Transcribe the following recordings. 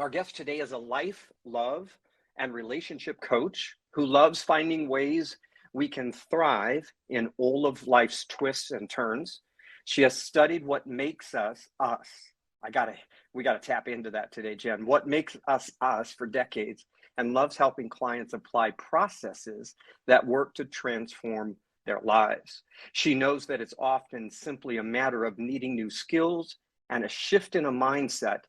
Our guest today is a life, love, and relationship coach who loves finding ways we can thrive in all of life's twists and turns. She has studied what makes us us. We gotta tap into that today, Jenn. What makes us us for decades, and loves helping clients apply processes that work to transform their lives. She knows that it's often simply a matter of needing new skills and a shift in a mindset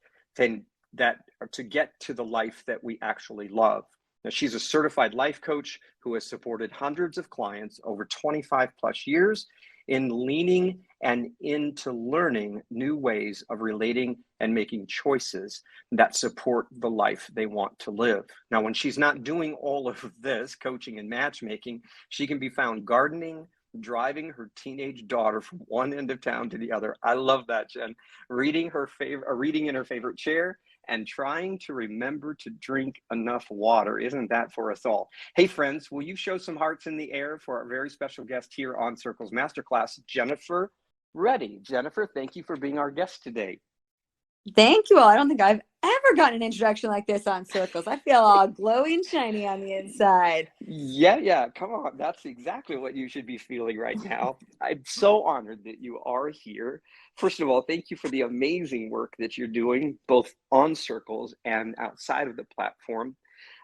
to get to the life that we actually love. Now, she's a certified life coach who has supported hundreds of clients over 25 plus years in leaning and into learning new ways of relating and making choices that support the life they want to live. Now, when she's not doing all of this coaching and matchmaking, she can be found gardening, driving her teenage daughter from one end of town to the other. I love that, Jenn. Reading in her favorite chair, and trying to remember to drink enough water. Isn't that for us all? Hey, friends, will you show some hearts in the air for our very special guest here on Circles Masterclass, Jennifer Reddy. Jennifer, thank you for being our guest today. Thank you all. I don't think I've ever gotten an introduction like this on Circles. I feel all glowy and shiny on the inside. Yeah. Come on. That's exactly what you should be feeling right now. I'm so honored that you are here. First of all, thank you for the amazing work that you're doing, both on Circles and outside of the platform.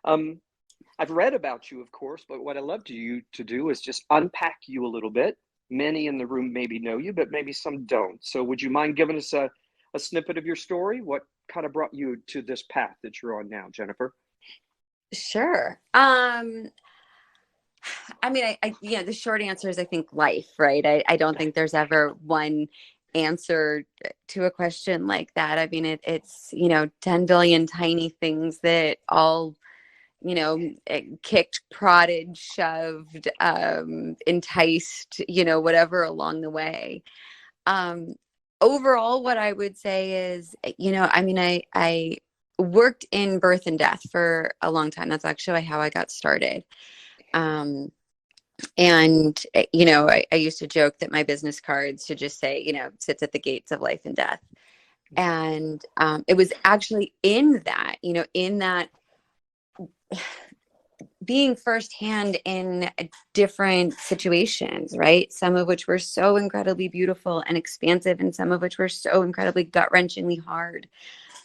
I've read about you, of course, but what I love to do is just unpack you a little bit. Many in the room maybe know you, but maybe some don't. So would you mind giving us a snippet of your story? What kind of brought you to this path that you're on now, Jennifer? Sure. I the short answer is I think life, right? I don't think there's ever one answer to a question like that. I mean, it's 10 billion tiny things that all, kicked, prodded, shoved, enticed, whatever along the way. Overall, what I would say is, I worked in birth and death for a long time. That's actually how I got started. I used to joke that my business cards should just say, sits at the gates of life and death. And it was actually in that being firsthand in different situations, right? Some of which were so incredibly beautiful and expansive, and some of which were so incredibly gut-wrenchingly hard.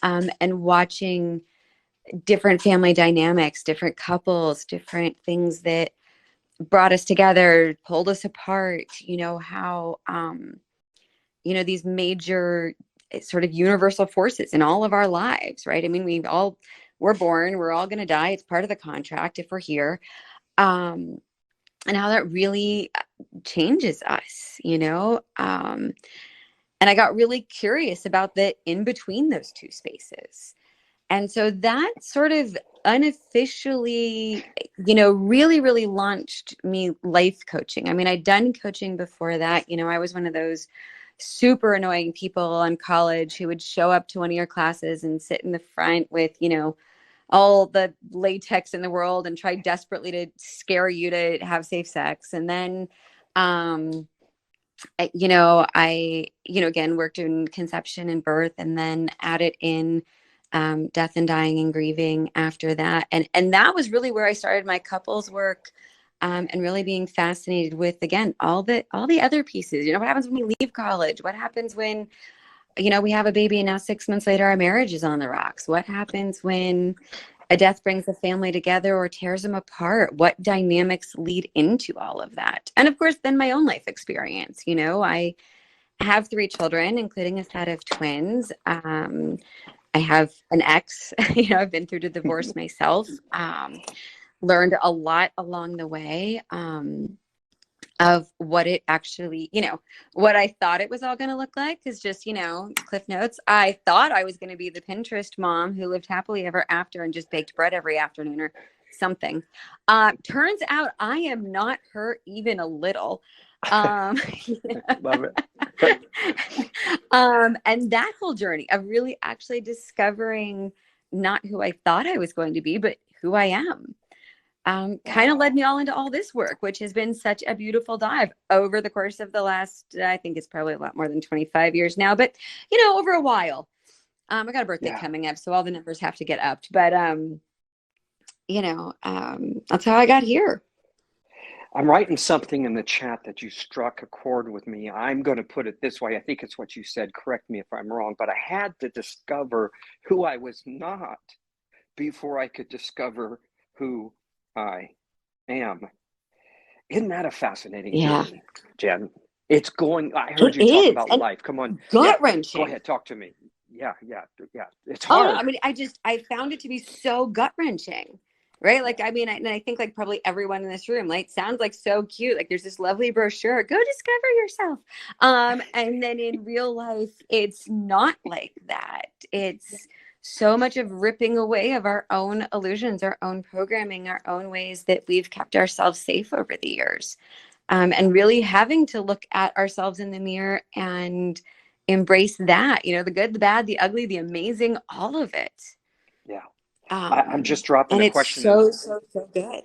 And watching different family dynamics, different couples, different things that brought us together, pulled us apart, how, these major sort of universal forces in all of our lives, right? I mean, we're born, we're all going to die. It's part of the contract if we're here. And how that really changes us, and I got really curious about the in between those two spaces. And so that sort of unofficially, really, really launched me life coaching. I mean, I'd done coaching before that. I was one of those super annoying people in college who would show up to one of your classes and sit in the front with, all the latex in the world and try desperately to scare you to have safe sex. And then, I again, worked in conception and birth, and then added in death and dying and grieving after that. And that was really where I started my couples work, and really being fascinated with, again, all the other pieces. What happens when we leave college? What happens when, we have a baby and now 6 months later our marriage is on the rocks? What happens when a death brings a family together or tears them apart? What dynamics lead into all of that? And of course, then my own life experience. I have 3 children, including a set of twins. I have an ex. I've been through the divorce myself. Learned a lot along the way of what it actually, what I thought it was all going to look like is just, Cliff Notes. I thought I was going to be the Pinterest mom who lived happily ever after and just baked bread every afternoon or something. Turns out I am not her even a little. Love it. And that whole journey of really actually discovering not who I thought I was going to be, but who I am, kind of led me all into all this work, which has been such a beautiful dive over the course of the last, I think it's probably a lot more than 25 years now, but over a while. I got a birthday Yeah. coming up, so all the numbers have to get upped. But that's how I got here. I'm writing something in the chat that you struck a chord with me. I'm going to put it this way. I think it's what you said. Correct me if I'm wrong, but I had to discover who I was not before I could discover who I am. Isn't that a fascinating Yeah, journey, Jenn? I heard it you talk is. about And life. Come on. Yeah. gut Go wrenching. ahead. Talk to me. Yeah. Yeah. Yeah. It's Oh no, hard. I mean, I found it to be so gut wrenching, right? Like, I mean, and I think like probably everyone in this room, like, sounds like so cute. Like, there's this lovely brochure, go discover yourself. And then in real life, it's not like that. It's so much of ripping away of our own illusions, our own programming, our own ways that we've kept ourselves safe over the years. And really having to look at ourselves in the mirror and embrace that, the good, the bad, the ugly, the amazing, all of it. Yeah. I'm just dropping And a it's question in. so, so, so good.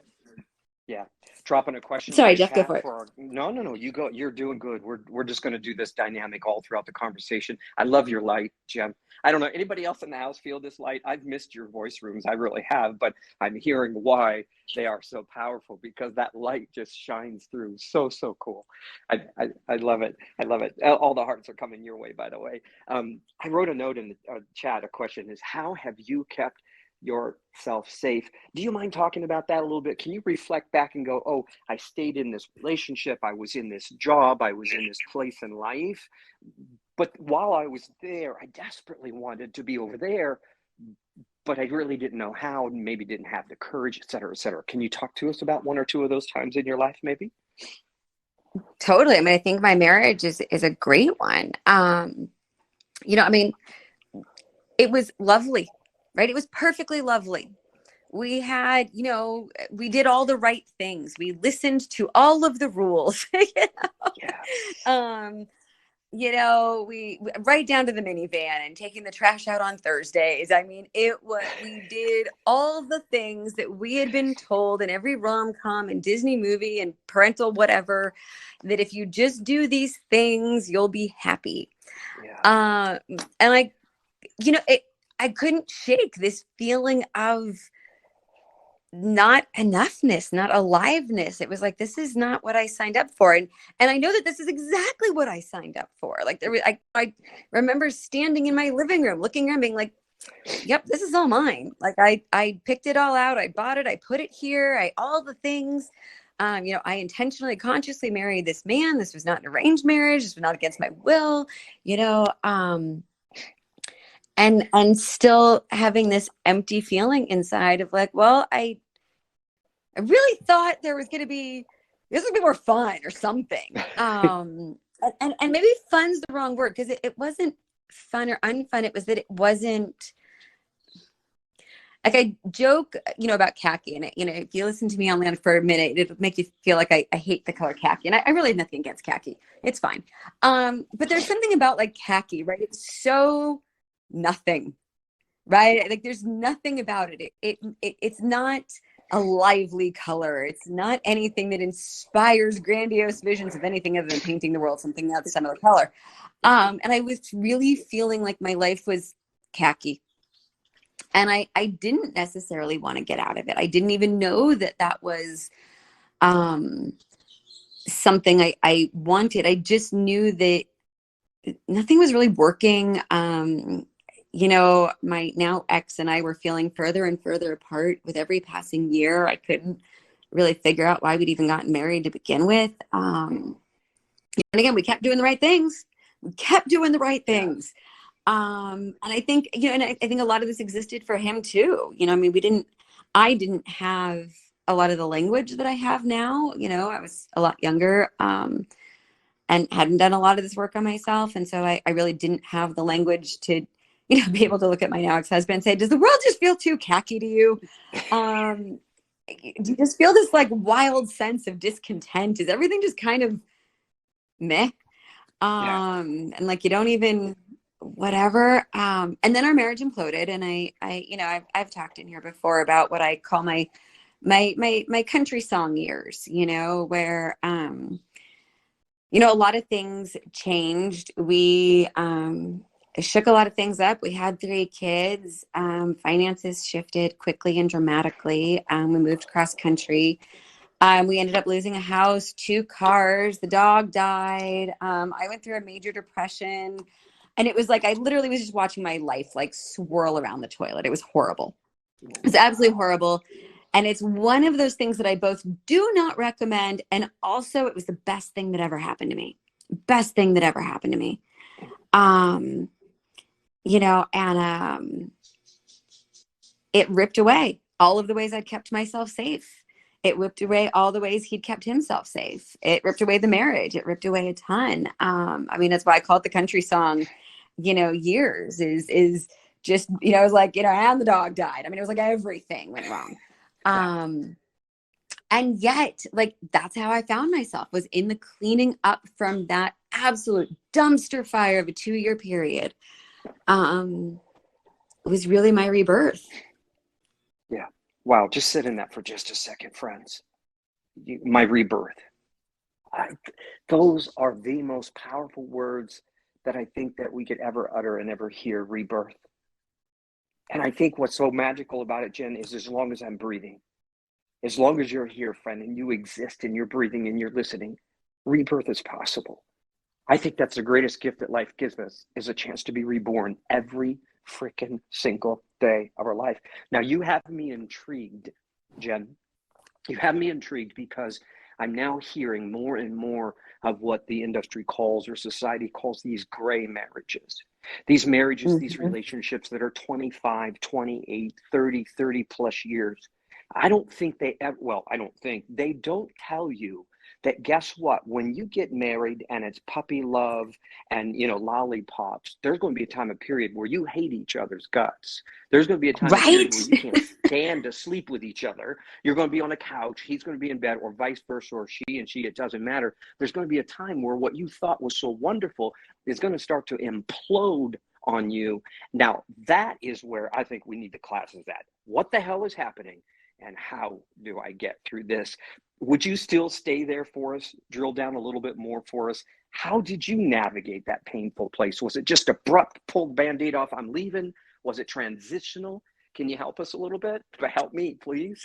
Yeah. Dropping a question in Sorry, the Jeff, go chat for it. for no, you go. You're doing good. We're just going to do this dynamic all throughout the conversation. I love your light, Jem. I don't know anybody else in the house feel this light. I've missed your voice rooms. I really have, but I'm hearing why they are so powerful because that light just shines through. So cool. I love it. I love it. All the hearts are coming your way, by the way. I wrote a note in the chat. A question is, how have you kept yourself safe? Do you mind talking about that a little bit? Can you reflect back and go, oh, I stayed in this relationship, I was in this job, I was in this place in life, but while I was there, I desperately wanted to be over there, but I really didn't know how, and maybe didn't have the courage, et cetera, et cetera. Can you talk to us about one or two of those times in your life, maybe? Totally. I mean, I think my marriage is a great one. I mean, it was lovely, right? It was perfectly lovely. We had, we did all the right things. We listened to all of the rules. Yes. We right down to the minivan and taking the trash out on Thursdays. I mean, we did all the things that we had been told in every rom-com and Disney movie and parental whatever, that if you just do these things, you'll be happy. Yeah. And I couldn't shake this feeling of not enoughness, not aliveness. It was like, this is not what I signed up for. And I know that this is exactly what I signed up for. Like I remember standing in my living room, looking around being like, yep, this is all mine. Like I picked it all out. I bought it. I put it here. All the things, I intentionally, consciously married this man. This was not an arranged marriage. This was not against my will, and still having this empty feeling inside of like, well, I really thought this would be more fun or something. And maybe fun's the wrong word, because it wasn't fun or unfun. It was that it wasn't like, I joke, about khaki, and if you listen to me online for a minute, it'll make you feel like I hate the color khaki. And I really have nothing against khaki. It's fine. But there's something about like khaki, right? It's so nothing, right? Like there's nothing about it. It's not a lively color. It's not anything that inspires grandiose visions of anything other than painting the world something else, another color. And I was really feeling like my life was khaki. And I didn't necessarily want to get out of it. I didn't even know that was something I wanted. I just knew that nothing was really working. My now ex and I were feeling further and further apart with every passing year. I couldn't really figure out why we'd even gotten married to begin with. And again, we kept doing the right things. And I think, I think a lot of this existed for him too. I mean, I didn't have a lot of the language that I have now. I was a lot younger, and hadn't done a lot of this work on myself. And so I really didn't have the language to, be able to look at my now ex-husband and say, does the world just feel too khaki to you? Do you just feel this like wild sense of discontent? Is everything just kind of meh? And like, you don't even whatever. And then our marriage imploded. And I've talked in here before about what I call my country song years, where, a lot of things changed. We shook a lot of things up. We had 3 kids. Finances shifted quickly and dramatically. We moved cross country. We ended up losing a house, 2 cars. The dog died. I went through a major depression. And it was like, I literally was just watching my life like swirl around the toilet. It was horrible. It was absolutely horrible. And it's one of those things that I both do not recommend. And also it was the best thing that ever happened to me. Best thing that ever happened to me. It ripped away all of the ways I'd kept myself safe. It ripped away all the ways he'd kept himself safe. It ripped away the marriage. It ripped away a ton. That's why I call it the country song, years is just, it was like, and the dog died. It was like everything went wrong. And yet, like, that's how I found myself, was in the cleaning up from that absolute dumpster fire of a 2-year period. It was really my rebirth. Yeah. Wow. Just sit in that for just a second, friends. My rebirth. Those are the most powerful words that I think that we could ever utter and ever hear, rebirth. And I think what's so magical about it, Jenn, is as long as I'm breathing, as long as you're here, friend, and you exist and you're breathing and you're listening, rebirth is possible. I think that's the greatest gift that life gives us, is a chance to be reborn every freaking single day of our life. Now, you have me intrigued, Jenn. You have me intrigued because I'm now hearing more and more of what the industry calls, or society calls, these gray marriages. These marriages, these relationships that are 25, 28, 30 plus years. I don't think they don't tell you that, guess what, when you get married and it's puppy love and, lollipops, there's going to be a time, a period where you hate each other's guts. There's going to be a time, a period where you can't stand to sleep with each other. You're going to be on a couch, he's going to be in bed, or vice versa, or she, it doesn't matter. There's going to be a time where what you thought was so wonderful is going to start to implode on you. Now, that is where I think we need the classes at. What the hell is happening? And how do I get through this? Would you still stay there for us? Drill down a little bit more for us. How did you navigate that painful place? Was it just abrupt, pulled Band-Aid off, I'm leaving? Was it transitional? Can you help us a little bit? Help me, please.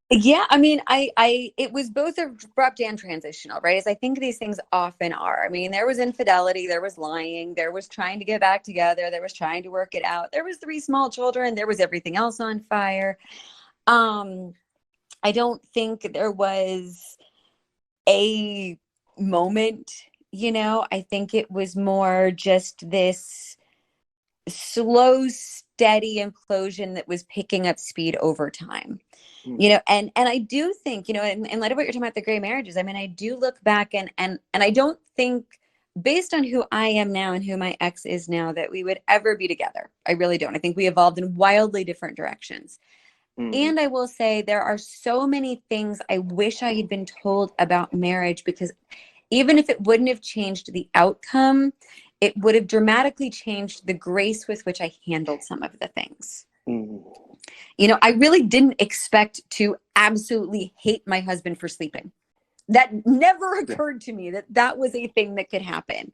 Yeah, it was both abrupt and transitional, right? As I think these things often are. There was infidelity, there was lying, there was trying to get back together, there was trying to work it out, there was 3 small children, there was everything else on fire. I don't think there was a moment, I think it was more just this slow, steady implosion that was picking up speed over time. And I do think, in light of what you're talking about, the gray marriages, I do look back and I don't think, based on who I am now and who my ex is now, that we would ever be together. I really don't. I think we evolved in wildly different directions. And I will say there are so many things I wish I had been told about marriage, because even if it wouldn't have changed the outcome, it would have dramatically changed the grace with which I handled some of the things. I really didn't expect to absolutely hate my husband for sleeping. That never occurred to me that was a thing that could happen.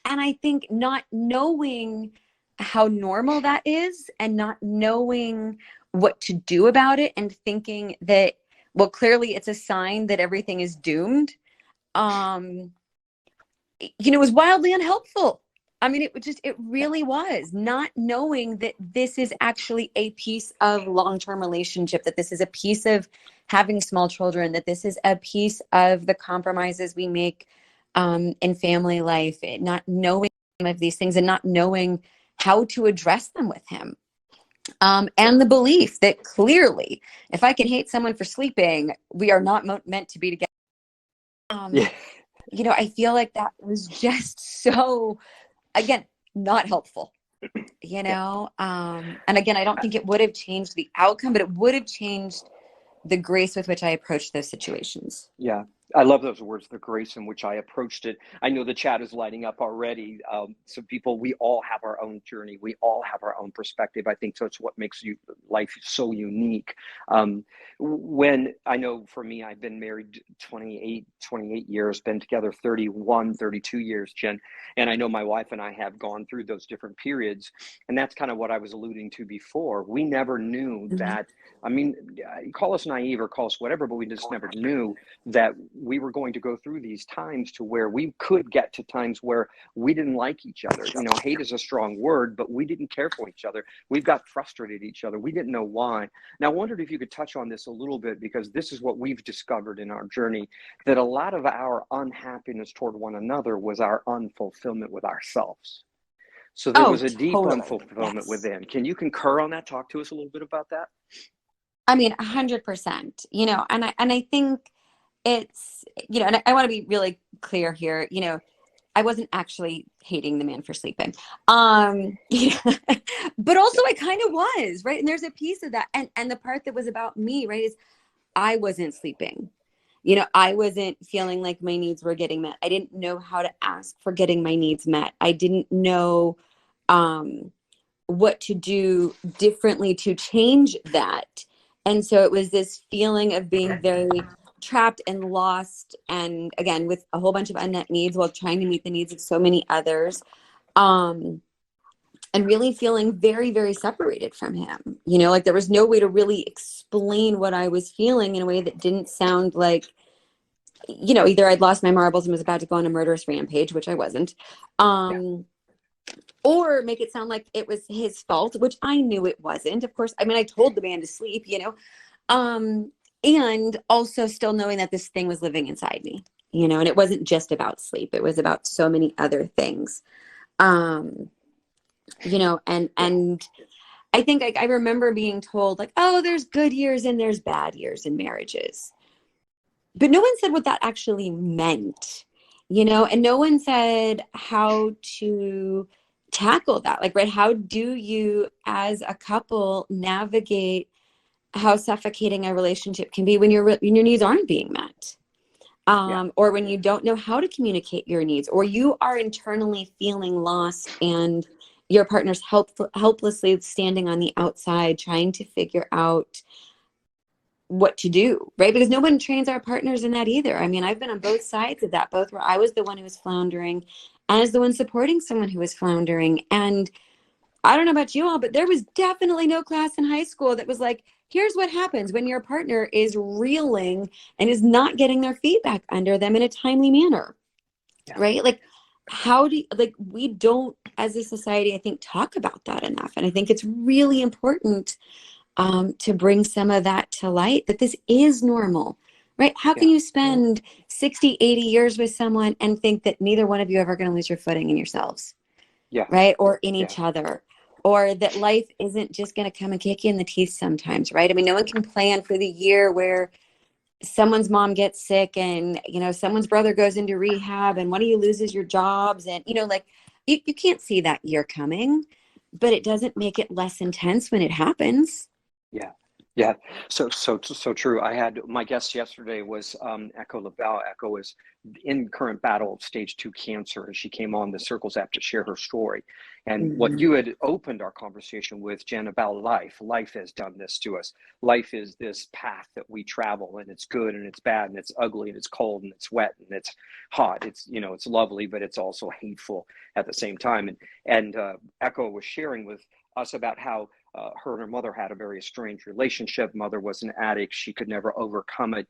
And I think not knowing how normal that is, and not knowing what to do about it, and thinking that, well, clearly it's a sign that everything is doomed, was wildly unhelpful. It really was, not knowing that this is actually a piece of long-term relationship, that this is a piece of having small children, that this is a piece of the compromises we make in family life, not knowing of these things and not knowing how to address them with him. And the belief that clearly, if I can hate someone for sleeping, we are not meant to be together. I feel like that was just so, again, not helpful, and again, I don't think it would have changed the outcome, but it would have changed the grace with which I approached those situations. Yeah. I love those words, the grace in which I approached it. I know the chat is lighting up already. So people, we all have our own journey. We all have our own perspective. I think that's what makes life so unique. When I know for me, I've been married 28 years, been together 31, 32 years, Jen. And I know my wife and I have gone through those different periods. And that's kind of what I was alluding to before. We never knew that, I mean, call us naive or call us whatever, but we just never knew that we were going to go through these times to where we could get to times where we didn't like each other. You know, hate is a strong word, but we didn't care for each other. We've got frustrated at each other. We didn't know why. Now, I wondered if you could touch on this a little bit, because this is what we've discovered in our journey, that a lot of our unhappiness toward one another was our unfulfillment with ourselves. So there was a deep Totally. unfulfillment Yes. within. Can you concur on that? Talk to us a little bit about that. I mean, 100%, you know, and I think it's, you know, and I want to be really clear here, you know, I wasn't actually hating the man for sleeping. Yeah, but also I kind of was, right? And there's a piece of that. And the part that was about me, right, is I wasn't sleeping. You know, I wasn't feeling like my needs were getting met. I didn't know how to ask for getting my needs met. I didn't know what to do differently to change that. And so it was this feeling of being very trapped and lost, and again with a whole bunch of unmet needs while trying to meet the needs of so many others, and really feeling very, very separated from him. You know, like there was no way to really explain what I was feeling in a way that didn't sound like, you know, either I'd lost my marbles and was about to go on a murderous rampage, which I wasn't, or make it sound like it was his fault, which I knew it wasn't. Of course, I mean, I told the man to sleep, you know, and also still knowing that this thing was living inside me, you know, and it wasn't just about sleep. It was about so many other things, you know, and I think I remember being told like, oh, there's good years and there's bad years in marriages. But no one said what that actually meant, you know, and no one said how to tackle that. Like, right, how do you as a couple navigate how suffocating a relationship can be when your needs aren't being met, or when you don't know how to communicate your needs, or you are internally feeling lost and your partner's helplessly standing on the outside trying to figure out what to do, right? Because no one trains our partners in that either. I mean, I've been on both sides of that, both where I was the one who was floundering and as the one supporting someone who was floundering. And I don't know about you all, but there was definitely no class in high school that was like, here's what happens when your partner is reeling and is not getting their feet back under them in a timely manner, right? Like, how do you, like, we don't, as a society, I think, talk about that enough. And I think it's really important to bring some of that to light, that this is normal, right? How can you spend 60, 80 years with someone and think that neither one of you are ever going to lose your footing in yourselves, right? Or in each other, or that life isn't just going to come and kick you in the teeth sometimes, right? I mean, no one can plan for the year where someone's mom gets sick and, you know, someone's brother goes into rehab and one of you loses your jobs. And, you know, like you can't see that year coming, but it doesn't make it less intense when it happens. Yeah. So true. I had my guest yesterday was Echo LaBelle. Echo is in current battle of stage 2 cancer, and she came on the Circles app to share her story. And what you had opened our conversation with, Jen, about life. Life has done this to us. Life is this path that we travel, and it's good and it's bad and it's ugly and it's cold and it's wet and it's hot. It's, you know, it's lovely, but it's also hateful at the same time. And Echo was sharing with us about how her and her mother had a very estranged relationship. Mother was an addict. She could never overcome it.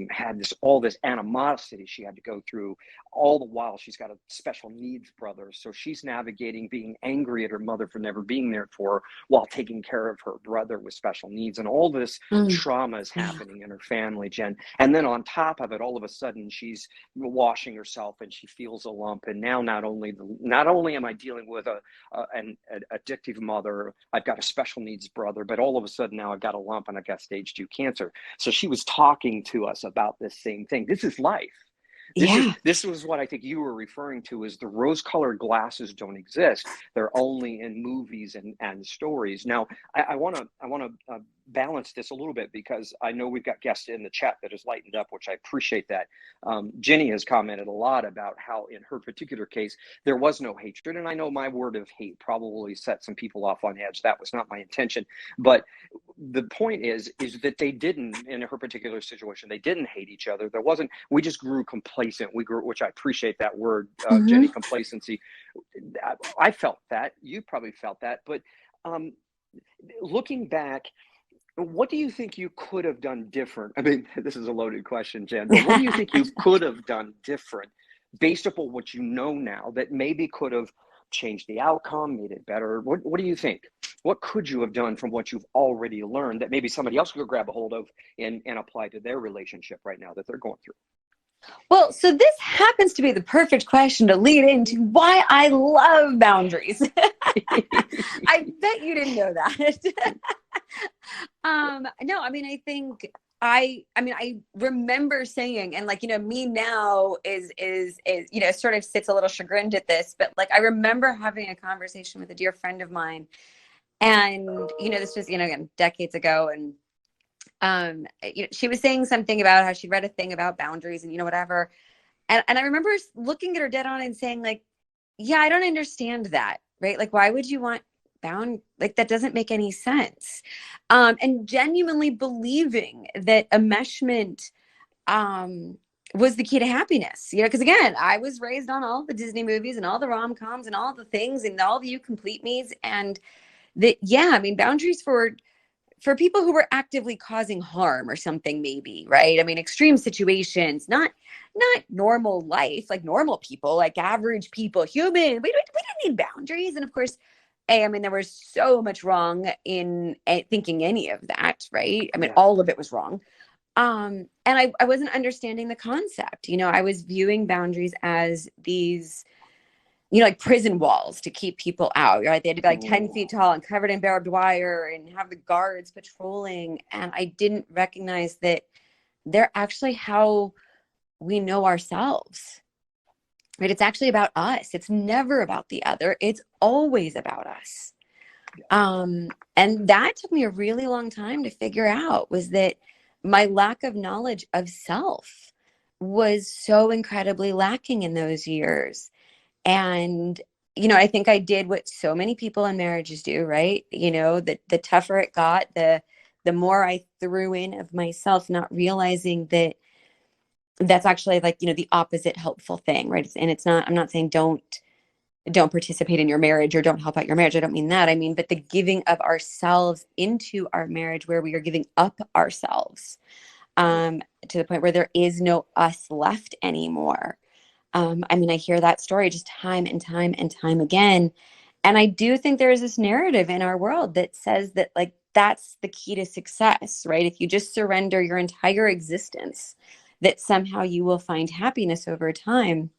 Had all this animosity she had to go through. All the while, she's got a special needs brother. So she's navigating being angry at her mother for never being there for her while taking care of her brother with special needs. And all this trauma is happening in her family, Jen. And then on top of it, all of a sudden, she's washing herself and she feels a lump. And now not only am I dealing with an addictive mother, I've got a special needs brother, but all of a sudden now I've got a lump and I've got stage 2 cancer. So she was talking to us about this same thing. This is life. Yeah. This was what I think you were referring to, is the rose-colored glasses don't exist. They're only in movies and stories. Now, I want to balance this a little bit, because I know we've got guests in the chat that has lightened up, which I appreciate that. Jenny has commented a lot about how in her particular case, there was no hatred. And I know my word of hate probably set some people off on edge. That was not my intention. But the point is that they didn't, in her particular situation, they didn't hate each other. There wasn't, we just grew complacent. We grew, which I appreciate that word, Jenny, complacency. I felt that. You probably felt that. But looking back, what do you think you could have done different? I mean, this is a loaded question, Jen, but what do you think you could have done different based upon what you know now that maybe could have changed the outcome, made it better? What do you think? What could you have done from what you've already learned that maybe somebody else could grab a hold of and apply to their relationship right now that they're going through? Well, so this happens to be the perfect question to lead into why I love boundaries. I bet you didn't know that. No, I mean, I think I remember saying, and like, you know, me now is, you know, sort of sits a little chagrined at this, but like, I remember having a conversation with a dear friend of mine, and, you know, this was, you know, again, decades ago. And, you know, she was saying something about how she read a thing about boundaries and, you know, whatever. And I remember looking at her dead on and saying, like, yeah, I don't understand that. Right. Like, why would you want like, that doesn't make any sense. And genuinely believing that enmeshment, was the key to happiness, you know, because again, I was raised on all the Disney movies and all the rom-coms and all the things and all the You Complete Me's, and that, yeah, I mean, boundaries for people who were actively causing harm or something, maybe, right? I mean, extreme situations, not normal life, like normal people, like average people, human. We didn't need boundaries. And of course, I mean, there was so much wrong in thinking any of that, right? I mean, all of it was wrong. And I wasn't understanding the concept. You know, I was viewing boundaries as these, you know, like prison walls to keep people out, right? They had to be like 10 feet tall and covered in barbed wire and have the guards patrolling. And I didn't recognize that they're actually how we know ourselves, right? It's actually about us. It's never about the other. It's always about us. And that took me a really long time to figure out, was that my lack of knowledge of self was so incredibly lacking in those years. And, you know, I think I did what so many people in marriages do, right? You know, the tougher it got, the more I threw in of myself, not realizing that that's actually, like, you know, the opposite helpful thing, right? And it's not, I'm not saying don't participate in your marriage or don't help out your marriage. I don't mean that. I mean, but the giving of ourselves into our marriage, where we are giving up ourselves, to the point where there is no us left anymore. I mean, I hear that story just time and time and time again. And I do think there is this narrative in our world that says that, like, that's the key to success, right? If you just surrender your entire existence, that somehow you will find happiness over time.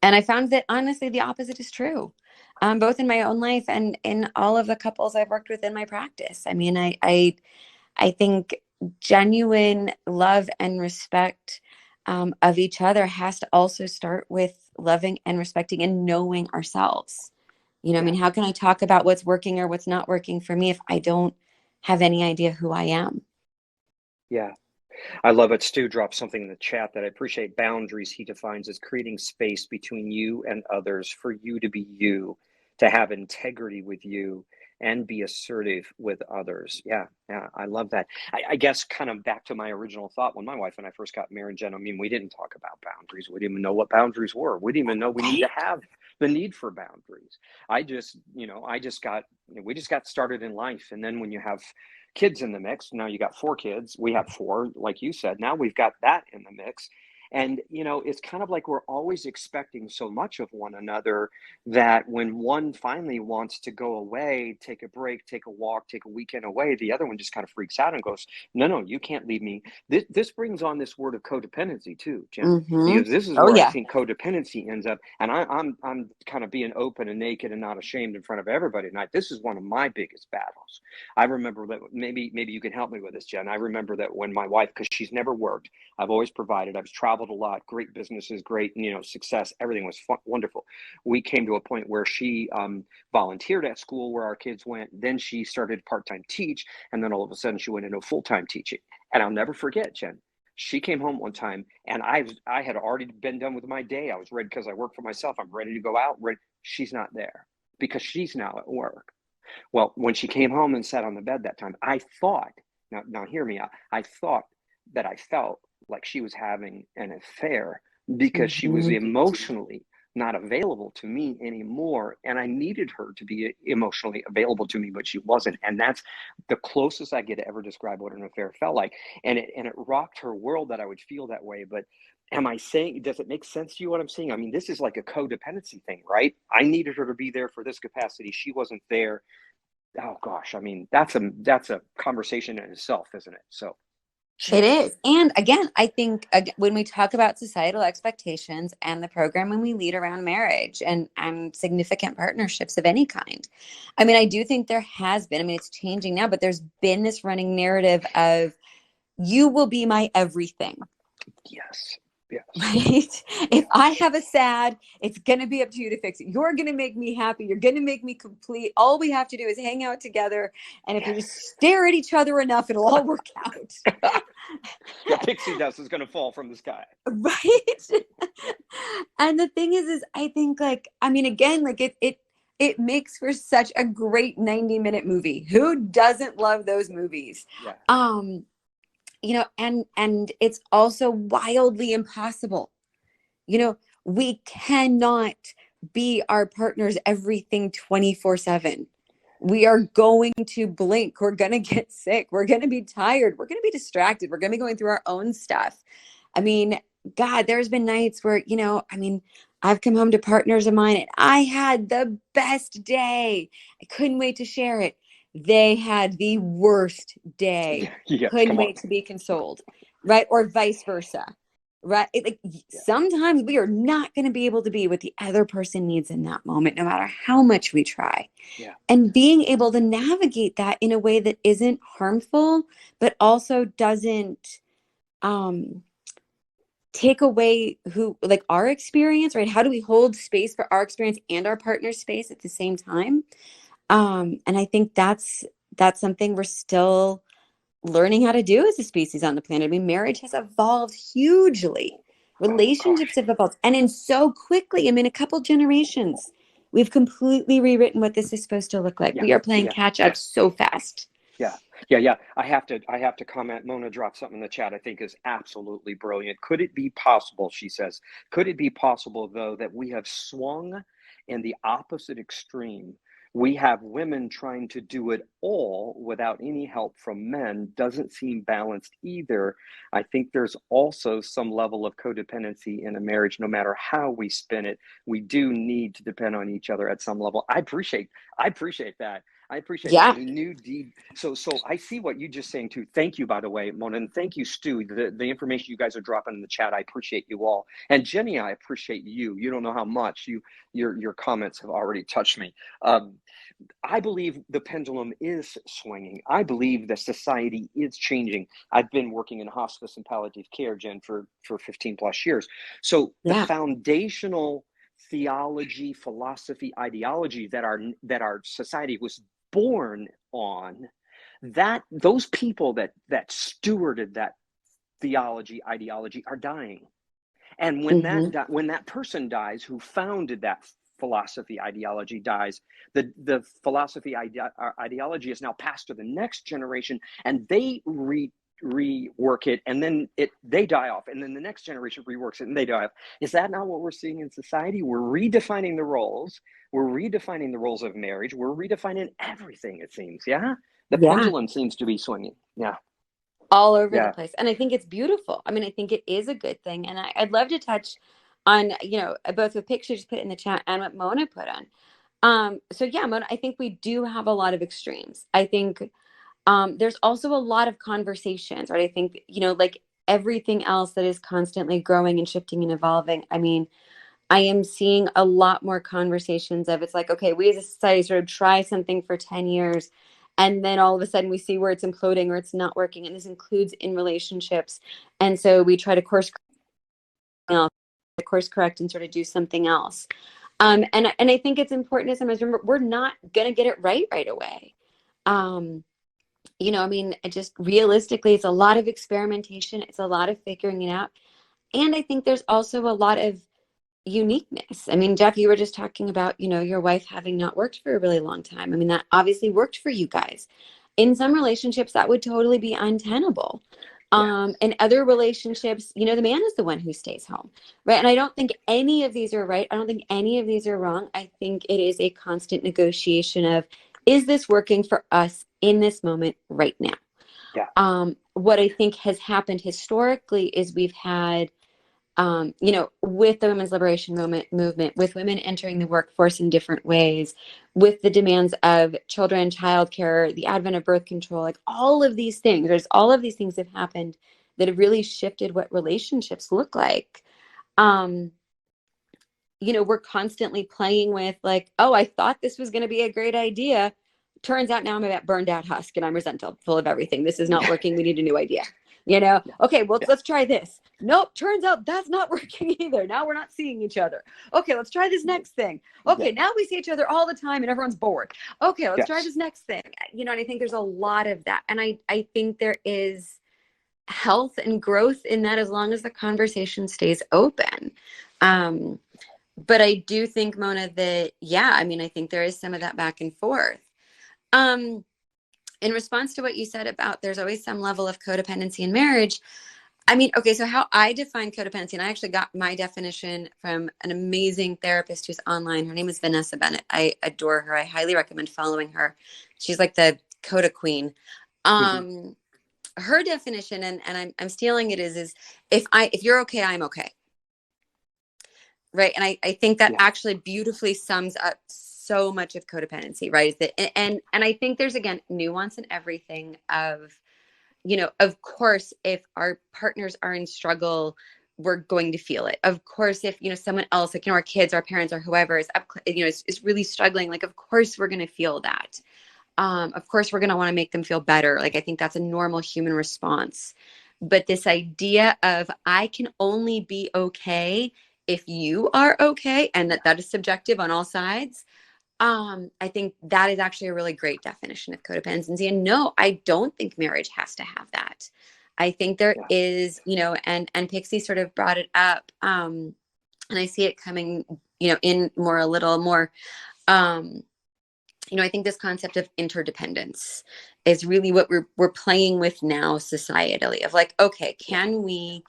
And I found that honestly, the opposite is true, both in my own life and in all of the couples I've worked with in my practice. I mean, I think genuine love and respect of each other has to also start with loving and respecting and knowing ourselves. You know, I mean, how can I talk about what's working or what's not working for me if I don't have any idea who I am? Yeah. I love it. Stu dropped something in the chat that I appreciate. Boundaries, he defines as creating space between you and others for you to be you, to have integrity with you, and be assertive with others. Yeah, I love that. I guess kind of back to my original thought, when my wife and I first got married, Jen, I mean, we didn't talk about boundaries. We didn't even know what boundaries were. We didn't even know we need to have the need for boundaries. We just got started in life. And then when you have kids in the mix, now you got 4 kids, we have 4, like you said, now we've got that in the mix. And, you know, it's kind of like we're always expecting so much of one another that when one finally wants to go away, take a break, take a walk, take a weekend away, the other one just kind of freaks out and goes, no, you can't leave me. This brings on this word of codependency too, Jen, because this is where I think codependency ends up. And I'm kind of being open and naked and not ashamed in front of everybody tonight. This is one of my biggest battles. I remember that, maybe you can help me with this, Jen. I remember that when my wife, because she's never worked, I've always provided, I was traveling traveled a lot, great businesses, great, success. Everything was fun, wonderful. We came to a point where she volunteered at school where our kids went. Then she started part-time teach. And then all of a sudden she went into full-time teaching. And I'll never forget, Jen. She came home one time and I had already been done with my day. I was ready because I work for myself. I'm ready to go out. She's not there because she's now at work. Well, when she came home and sat on the bed that time, I thought, now hear me out. I thought that I felt like she was having an affair because she was emotionally not available to me anymore. And I needed her to be emotionally available to me, but she wasn't. And that's the closest I get to ever describe what an affair felt like. And it rocked her world that I would feel that way. But am I saying, does it make sense to you what I'm saying? I mean, this is like a codependency thing, right? I needed her to be there for this capacity. She wasn't there. Oh gosh, I mean, that's a conversation in itself, isn't it? So it is. And again, I think when we talk about societal expectations and the programming we lead around marriage and significant partnerships of any kind, I mean, I do think there has been, I mean, it's changing now, but there's been this running narrative of you will be my everything. Yes. Yes. Right? If I have a sad, it's going to be up to you to fix it. You're going to make me happy. You're going to make me complete. All we have to do is hang out together. And if we just stare at each other enough, it'll all work out. The pixie dust is going to fall from the sky. Right. And the thing is I think again, it makes for such a great 90-minute movie. Who doesn't love those movies? Yeah. And it's also wildly impossible. We cannot be our partner's everything 24/7. We are going to blink. We're going to get sick. We're going to be tired. We're going to be distracted. We're going to be going through our own stuff. I mean, God, there's been nights where, I've come home to partners of mine and I had the best day. I couldn't wait to share it. They had the worst day. Yeah, couldn't wait to be consoled, right? Or vice versa, right? Sometimes we are not going to be able to be what the other person needs in that moment, no matter how much we try. Yeah. And being able to navigate that in a way that isn't harmful, but also doesn't take away our experience, right? How do we hold space for our experience and our partner's space at the same time? And I think that's something we're still learning how to do as a species on the planet. I mean, marriage has evolved hugely. Relationships have evolved. And in so quickly, I mean, a couple generations, we've completely rewritten what this is supposed to look like. We are playing catch up so fast. Yeah. I have to comment. Mona dropped something in the chat I think is absolutely brilliant. Could it be possible, she says, could it be possible, though, that we have swung in the opposite extreme? We have women trying to do it all without any help from men. Doesn't seem balanced either. I think there's also some level of codependency in a marriage. No matter how we spin it, we do need to depend on each other at some level. I appreciate that. I appreciate that new deed. So I see what you just saying too. Thank you, by the way, Mona, and thank you, Stu. The information you guys are dropping in the chat, I appreciate you all. And Jenny, I appreciate you. You don't know how much your comments have already touched me. I believe the pendulum is swinging. I believe that society is changing. I've been working in hospice and palliative care, Jen, for 15 plus years. So the foundational theology, philosophy, ideology that our society was born on, that those people that stewarded that theology, ideology are dying. And when that person dies who founded that philosophy, ideology dies, the philosophy ideology is now passed to the next generation, and they rework it, and then they die off, and then the next generation reworks it and they die off. Is that not what we're seeing in society? We're redefining the roles. We're redefining the roles of marriage. We're redefining everything, it seems. The pendulum seems to be swinging. All over the place. And I think it's beautiful. I mean, I think it is a good thing. And I'd love to touch on, both the pictures put in the chat and what Mona put on. Mona, I think we do have a lot of extremes. I think there's also a lot of conversations, right? I think, like everything else that is constantly growing and shifting and evolving. I mean, I am seeing a lot more conversations of, it's like, okay, we as a society sort of try something for 10 years. And then all of a sudden we see where it's imploding or it's not working. And this includes in relationships. And so we try to course else, course correct and sort of do something else. And I think it's important to sometimes remember we're not gonna get it right away. I mean, just realistically, it's a lot of experimentation. It's a lot of figuring it out. And I think there's also a lot of uniqueness. I mean, Jeff, you were just talking about, your wife having not worked for a really long time. I mean, that obviously worked for you guys. In some relationships, that would totally be untenable. In other relationships, the man is the one who stays home, right? And I don't think any of these are right. I don't think any of these are wrong. I think it is a constant negotiation of, is this working for us in this moment right now? What I think has happened historically is we've had, with the women's liberation movement, with women entering the workforce in different ways, with the demands of children, childcare, the advent of birth control, like all of these things, have happened that have really shifted what relationships look like. We're constantly playing with like, oh, I thought this was going to be a great idea. Turns out now I'm a burned out husk and I'm resentful of everything. This is not working. We need a new idea. Okay, well, let's try this. Nope, turns out that's not working either. Now we're not seeing each other. Okay, let's try this next thing. Okay, now we see each other all the time and everyone's bored. Okay, let's try this next thing. And I think there's a lot of that. And I think there is health and growth in that as long as the conversation stays open. But I do think, Mona, that, I think there is some of that back and forth. In response to what you said about there's always some level of codependency in marriage. Okay, so how I define codependency, and I actually got my definition from an amazing therapist who's online. Her name is Vanessa Bennett. I adore her. I highly recommend following her. She's like the coda queen. Her definition, and I'm stealing it, is if you're okay, I'm okay. Right. And I think that actually beautifully sums up so much of codependency, right? And I think there's, again, nuance in everything of course, if our partners are in struggle, we're going to feel it. Of course, if, someone else, like, our kids, our parents, or whoever is up, is really struggling, like, of course, we're going to feel that. Of course, we're going to want to make them feel better. Like, I think that's a normal human response. But this idea of I can only be okay if you are okay, and that is subjective on all sides. I think that is actually a really great definition of codependency. And no, I don't think marriage has to have that. I think there is, and Pixie sort of brought it up. And I see it coming, in a little more, I think this concept of interdependence is really what we're playing with now societally, of like, okay, can we,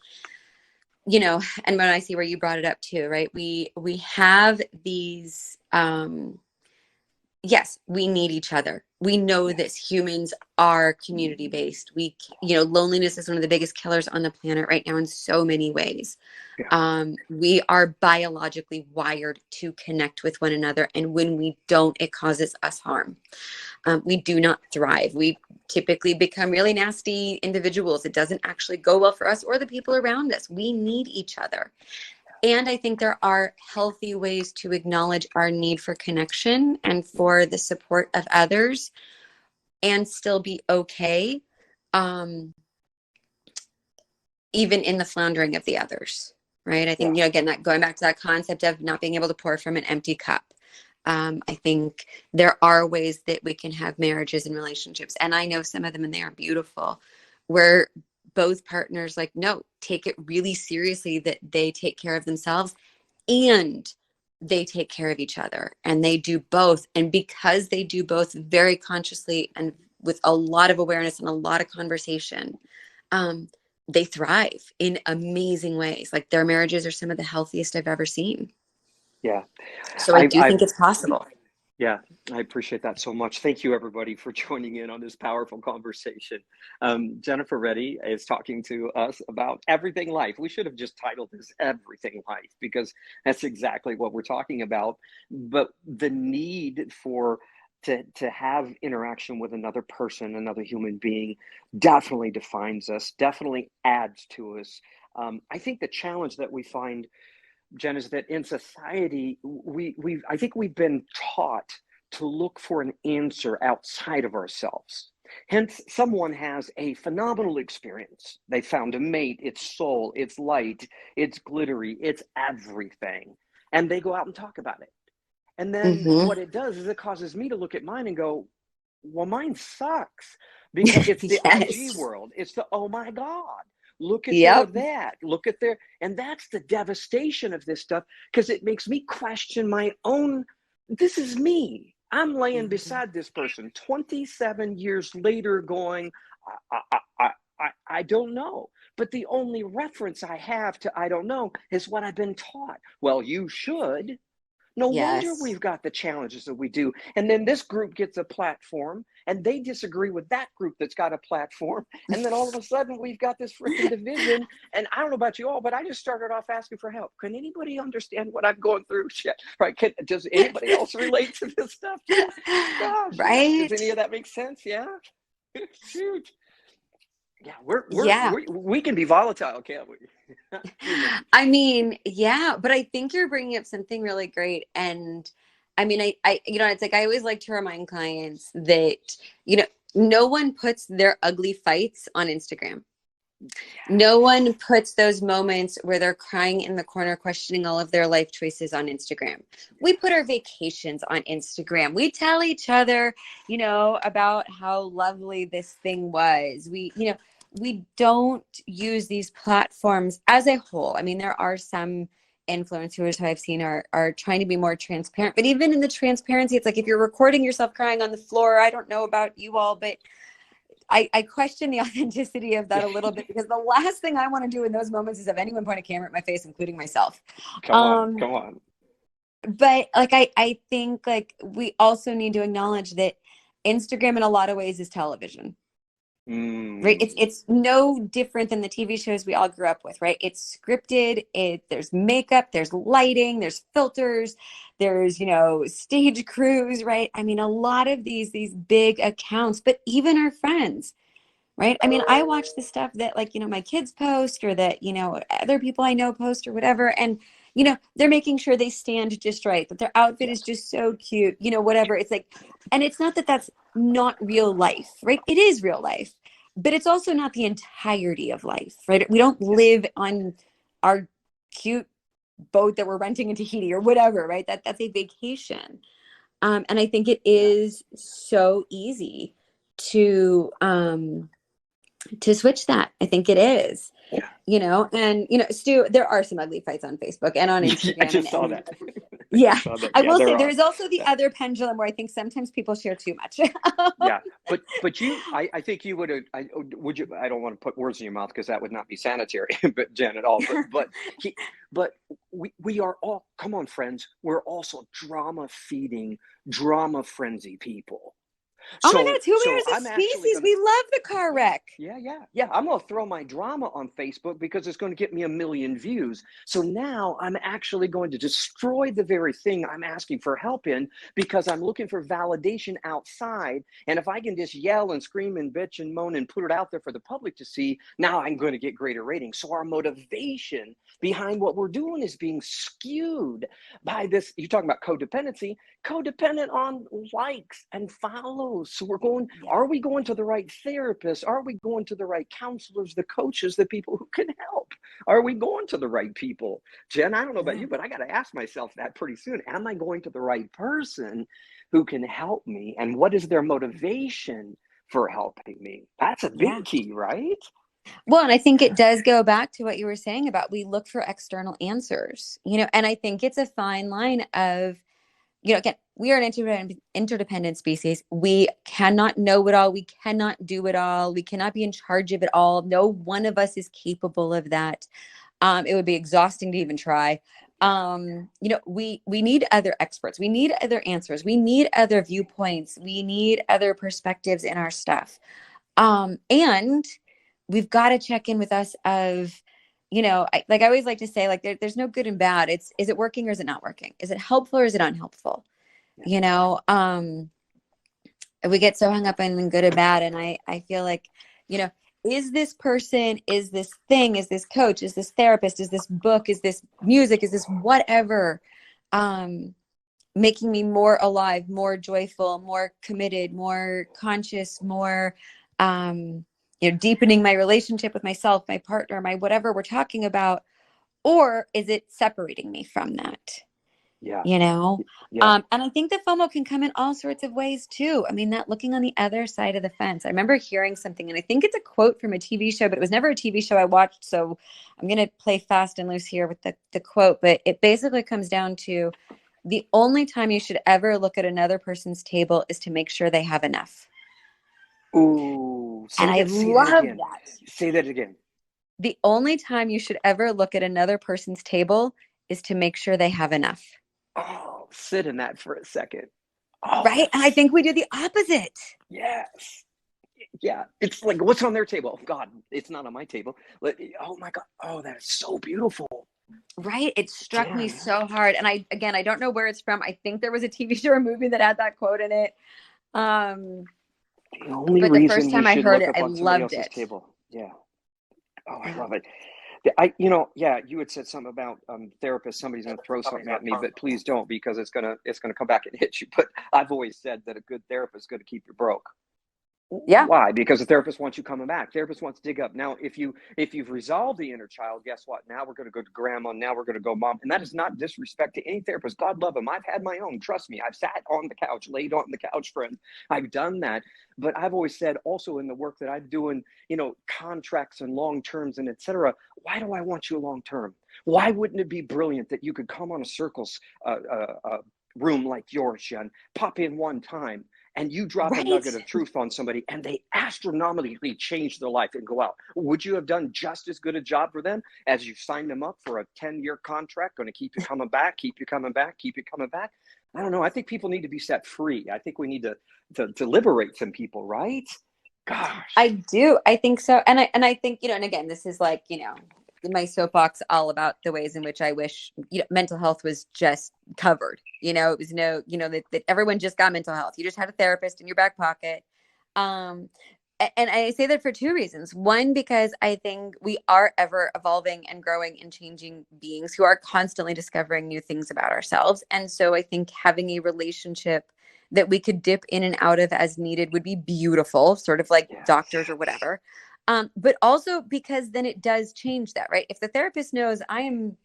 and when I see where you brought it up too, right? We have these, yes, we need each other. We know this. Humans are community-based. Loneliness is one of the biggest killers on the planet right now in so many ways. We are biologically wired to connect with one another. And when we don't, it causes us harm. We do not thrive. We typically become really nasty individuals. It doesn't actually go well for us or the people around us. We need each other. And I think there are healthy ways to acknowledge our need for connection and for the support of others and still be okay, even in the floundering of the others, right? I think, again, that going back to that concept of not being able to pour from an empty cup. I think there are ways that we can have marriages and relationships. And I know some of them, and they are beautiful, where both partners take it really seriously that they take care of themselves and they take care of each other, and they do both. And because they do both very consciously and with a lot of awareness and a lot of conversation, they thrive in amazing ways. Like, their marriages are some of the healthiest I've ever seen. Yeah. So I do think it's possible. Yeah, I appreciate that so much. Thank you, everybody, for joining in on this powerful conversation. Jennifer Reddy is talking to us about everything life. We should have just titled this Everything Life, because that's exactly what we're talking about. But the need to have interaction with another person, another human being, definitely defines us, definitely adds to us. I think the challenge that we find, Jen, is that in society, I think we've been taught to look for an answer outside of ourselves. Hence, someone has a phenomenal experience. They found a mate, it's soul, it's light, it's glittery, it's everything. And they go out and talk about it. And then Mm-hmm. what it does is it causes me to look at mine and go, well, mine sucks, because it's the IG Yes. world. It's the, oh my God, look at their Yep. that, look at their, and that's the devastation of this stuff, because it makes me question my own, this is me. I'm laying Mm-hmm. beside this person 27 years later going, I don't know. But the only reference I have to I don't know is what I've been taught. Well, you should. No wonder Yes. we've got the challenges that we do. And then this group gets a platform and they disagree with that group that's got a platform. And then all of a sudden we've got this freaking division. And I don't know about you all, but I just started off asking for help. Can anybody understand what I'm going through? Right? Does anybody else relate to this stuff? Gosh, yeah. Does Right. any of that make sense? Yeah. Shoot. Yeah, Yeah. we can be volatile, can't we? Humans. I mean, yeah, but I think you're bringing up something really great. And I mean, it's like, I always like to remind clients that, no one puts their ugly fights on Instagram. No one puts those moments where they're crying in the corner, questioning all of their life choices on Instagram. We put our vacations on Instagram. We tell each other, about how lovely this thing was. We don't use these platforms as a whole. I mean, there are some influencers who I've seen are trying to be more transparent, but even in the transparency, it's like, if you're recording yourself crying on the floor, I don't know about you all, but I question the authenticity of that a little bit, because the last thing I want to do in those moments is have anyone point a camera at my face, including myself. Come on. But like, I think like we also need to acknowledge that Instagram in a lot of ways is television. Right. It's no different than the TV shows we all grew up with, right? It's scripted. There's makeup, there's lighting, there's filters, there's, stage crews, right? I mean, a lot of these big accounts, but even our friends, right? I mean, I watch the stuff that like, my kids post, or that, other people I know post or whatever. And, they're making sure they stand just right, that their outfit is just so cute, whatever. It's like, and it's not that that's not real life, right? It is real life, but it's also not the entirety of life, right? We don't live on our cute boat that we're renting in Tahiti or whatever, right? That's a vacation. And I think it is so easy to switch that. I think it is. And Stu, there are some ugly fights on Facebook and on Instagram. I just saw that. Yeah, I will say are. there's also the other pendulum where I think sometimes people share too much. Yeah, but I think you would I don't want to put words in your mouth because that would not be sanitary, but Jen at all. But we are all, come on, friends, we're also drama feeding, drama frenzy people. Oh my God, it's who we are as a I'm species. We love the car wreck. Yeah. I'm going to throw my drama on Facebook because it's going to get me 1 million views. So now I'm actually going to destroy the very thing I'm asking for help in, because I'm looking for validation outside. And if I can just yell and scream and bitch and moan and put it out there for the public to see, now I'm going to get greater ratings. So our motivation behind what we're doing is being skewed by this. You're talking about codependency, codependent on likes and follows. So we're going, are we going to the right therapist? Are we going to the right counselors, the coaches, the people who can help? Are we going to the right people? Jen, I don't know about you, but I got to ask myself that pretty soon. Am I going to the right person who can help me? And what is their motivation for helping me? That's a big key, right? Well, and I think it does go back to what you were saying about, we look for external answers, and I think it's a fine line of, again, we are an interdependent species. We cannot know it all. We cannot do it all. We cannot be in charge of it all. No one of us is capable of that. It would be exhausting to even try. We need other experts. We need other answers. We need other viewpoints. We need other perspectives in our stuff. And we've got to check in with us of, I always like to say, like, there's no good and bad. Is it working or is it not working? Is it helpful or is it unhelpful? We get so hung up in good and bad. And I feel like, is this person, is this thing, is this coach, is this therapist, is this book, is this music, is this whatever, making me more alive, more joyful, more committed, more conscious, more, deepening my relationship with myself, my partner, my whatever we're talking about? Or is it separating me from that? Yeah. And I think the FOMO can come in all sorts of ways too. I mean, that looking on the other side of the fence. I remember hearing something, and I think it's a quote from a TV show, but it was never a TV show I watched. So I'm going to play fast and loose here with the quote, but it basically comes down to the only time you should ever look at another person's table is to make sure they have enough. Ooh, And I love that. Say that again. The only time you should ever look at another person's table is to make sure they have enough. Oh, sit in that for a second. Oh, right. And I think we do the opposite. Yes. Yeah. It's like, what's on their table? Oh, God, it's not on my table. Oh my God. Oh, that is so beautiful. Right. It struck me so hard. And I don't know where it's from. I think there was a TV show or movie that had that quote in it. The only but reason the first time I heard it, I loved it. Table. Yeah. Oh, I love it. You had said something about therapists. Somebody's going to throw something at me, but please don't, because it's gonna come back and hit you. But I've always said that a good therapist is going to keep you broke. Yeah. Why? Because the therapist wants you coming back. Therapist wants to dig up. Now, if you've resolved the inner child, guess what? Now we're going to go to grandma. Now we're going to go mom. And that is not disrespect to any therapist. God love them. I've had my own. Trust me. I've sat on the couch, laid on the couch, friend. I've done that. But I've always said also in the work that I'm doing, contracts and long terms and et cetera, why do I want you long term? Why wouldn't it be brilliant that you could come on a circles room like yours, Jenn, pop in one time, and you drop a nugget of truth on somebody and they astronomically change their life and go out? Would you have done just as good a job for them as you signed them up for a 10-year contract, going to keep you coming back, keep you coming back, keep you coming back? I don't know. I think people need to be set free. I think we need to liberate some people, right? Gosh. I do. I think so. And I think, and again, this is like, my soapbox all about the ways in which I wish mental health was just covered. It was that everyone just got mental health. You just had a therapist in your back pocket. And I say that for two reasons. One, because I think we are ever evolving and growing and changing beings who are constantly discovering new things about ourselves. And so I think having a relationship that we could dip in and out of as needed would be beautiful, sort of like doctors or whatever. But also because then it does change that, right? If the therapist knows I am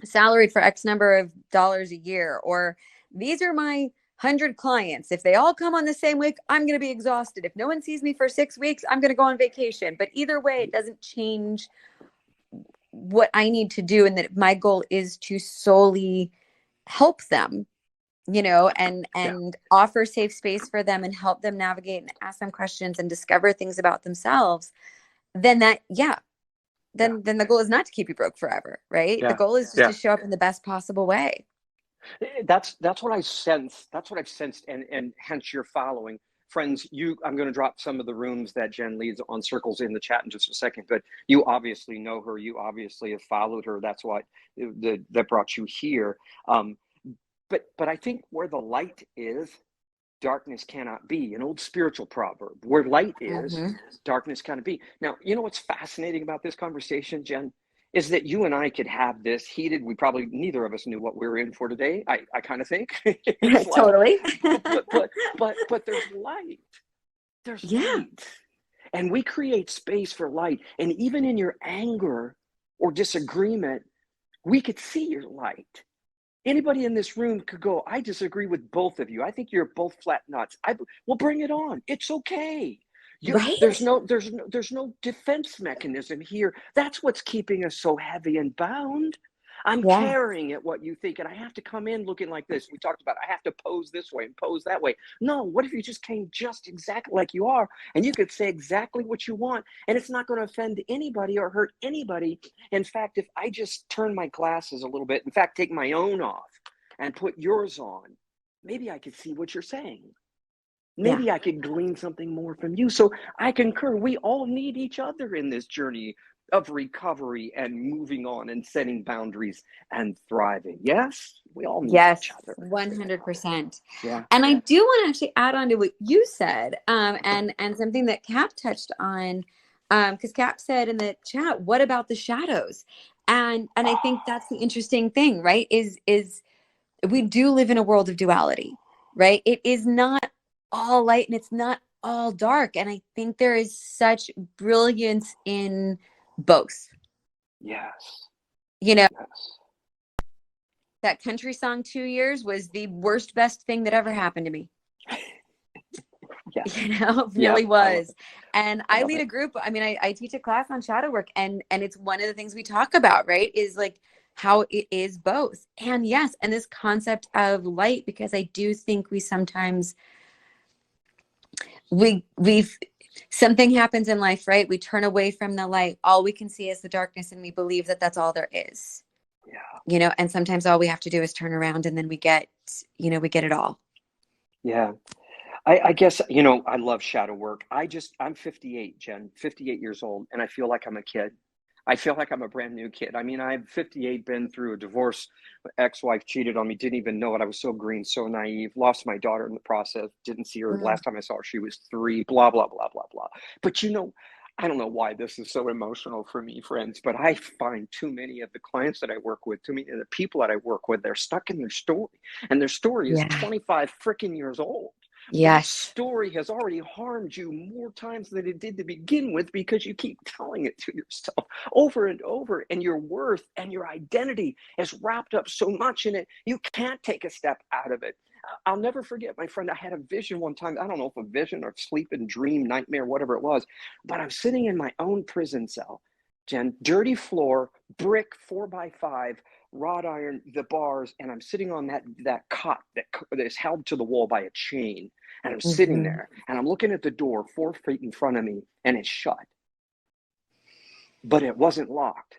salaried for X number of dollars a year, or these are my 100 clients, if they all come on the same week, I'm going to be exhausted. If no one sees me for 6 weeks, I'm going to go on vacation. But either way, it doesn't change what I need to do. And that my goal is to solely help them, and offer safe space for them and help them navigate and ask them questions and discover things about themselves, then the goal is not to keep you broke forever, right? The goal is just to show up in the best possible way. That's what I sense. That's what I've sensed, and hence you're following. Friends, I'm going to drop some of the rooms that Jenn leads on circles in the chat in just a second, but you obviously know her. You obviously have followed her. That's what that brought you here. But I think where the light is, darkness cannot be. An old spiritual proverb. Where light is, darkness cannot be. Now, what's fascinating about this conversation, Jenn, is that you and I could have this heated. We probably, neither of us knew what we were in for today. I kind of think. Totally. but there's light. There's light. And we create space for light. And even in your anger or disagreement, we could see your light. Anybody in this room could go, I disagree with both of you. I think you're both flat nuts. We'll bring it on. It's okay. There's no defense mechanism here. That's what's keeping us so heavy and bound. I'm caring at what you think, and I have to come in looking like this. We talked about I have to pose this way and pose that way. No, what if you just came just exactly like you are, and you could say exactly what you want, and it's not going to offend anybody or hurt anybody. In fact, if I just turn my glasses a little bit, in fact, take my own off and put yours on, maybe I could see what you're saying. Maybe I could glean something more from you. So I concur. We all need each other in this journey of recovery and moving on and setting boundaries and thriving. Yes, we all need each other. 100%. Yeah. And I do want to actually add on to what you said, and something that Cap touched on, because Cap said in the chat, "What about the shadows?" And I think that's the interesting thing, right? Is we do live in a world of duality, right? It is not all light and it's not all dark. And I think there is such brilliance in both. Yes. You know, Yes. that country song 2 years was the worst, best thing that ever happened to me. Yeah. You know, Yeah. really was. And I love lead it. a group. I mean, I teach a class on shadow work, and it's one of the things we talk about, right? Is like how it is both. And yes, and this concept of light, because I do think we sometimes we've something happens in life, right? We turn away from the light. All we can see is the darkness, and we believe that that's all there is. Yeah. You know, and sometimes all we have to do is turn around, and then we get it all. Yeah. I guess, I love shadow work. I'm 58, Jen, 58 years old, and I feel like I'm a kid. I feel like I'm a brand new kid. I mean, I'm 58, been through a divorce, ex-wife cheated on me, didn't even know it. I was so green, so naive, lost my daughter in the process, didn't see her. Mm. Last time I saw her, she was 3, blah, blah, blah, blah, blah. But I don't know why this is so emotional for me, friends, but I find too many of the clients that I work with, too many of the people that I work with, they're stuck in their story. And their story is Yeah. 25 freaking years old. That Yes. story has already harmed you more times than it did to begin with because you keep telling it to yourself over and over. And your worth and your identity is wrapped up so much in it, you can't take a step out of it. I'll never forget, my friend, I had a vision one time. I don't know if a vision or sleep and dream, nightmare, whatever it was, but I'm sitting in my own prison cell, Jen, dirty floor, brick 4x5, wrought iron, the bars, and I'm sitting on that cot that is held to the wall by a chain. And I'm sitting Mm-hmm. there and I'm looking at the door 4 feet in front of me and it's shut. But it wasn't locked.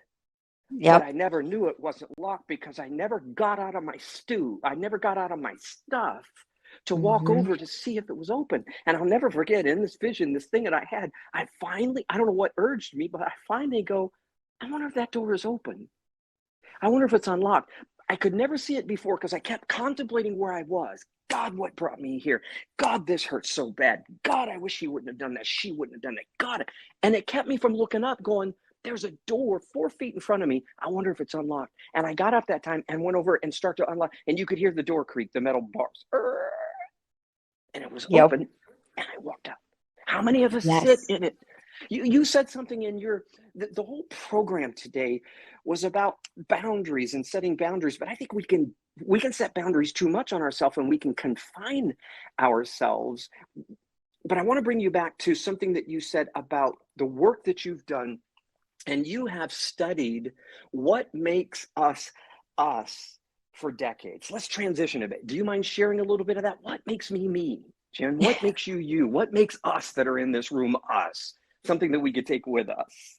But Yep. I never knew it wasn't locked because I never got out of my stew. I never got out of my stuff to walk Mm-hmm. over to see if it was open. And I'll never forget in this vision, this thing that I had, I don't know what urged me, but I finally go, I wonder if that door is open. I wonder if it's unlocked. I could never see it before because I kept contemplating where I was. God, what brought me here? God, this hurts so bad. God, I wish he wouldn't have done that. She wouldn't have done that. God. And it kept me from looking up going, there's a door 4 feet in front of me. I wonder if it's unlocked. And I got up that time and went over and started to unlock. And you could hear the door creak, the metal bars. And it was Yep. open. And I walked out. How many of us sit Yes. in it? You said something in the whole program today was about boundaries and setting boundaries, but I think we can set boundaries too much on ourselves and we can confine ourselves. But I want to bring you back to something that you said about the work that you've done, and you have studied what makes us us for decades. Let's transition a bit. Do you mind sharing a little bit of that? What makes me, Jen? What makes you you? What makes us that are in this room us? Something that we could take with us.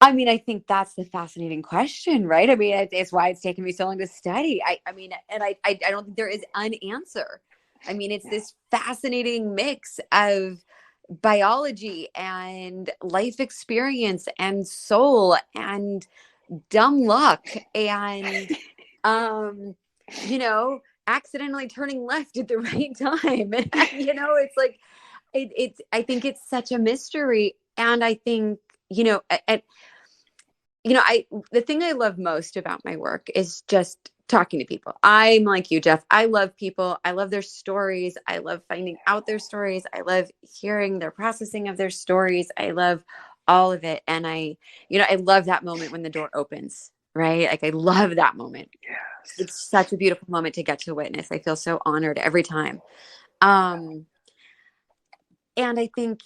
I mean, I think that's the fascinating question, right? I mean, it's why it's taken me so long to study. I mean, and I don't think there is an answer. I mean, it's this fascinating mix of biology and life experience and soul and dumb luck and you know, accidentally turning left at the right time. You know, it's like it's I think it's such a mystery. And I think, the thing I love most about my work is just talking to people. I'm like you, Jeff. I love people. I love their stories. I love finding out their stories. I love hearing their processing of their stories. I love all of it. And I love that moment when the door opens, right? Like I love that moment. Yes. It's such a beautiful moment to get to witness. I feel so honored every time. And I think,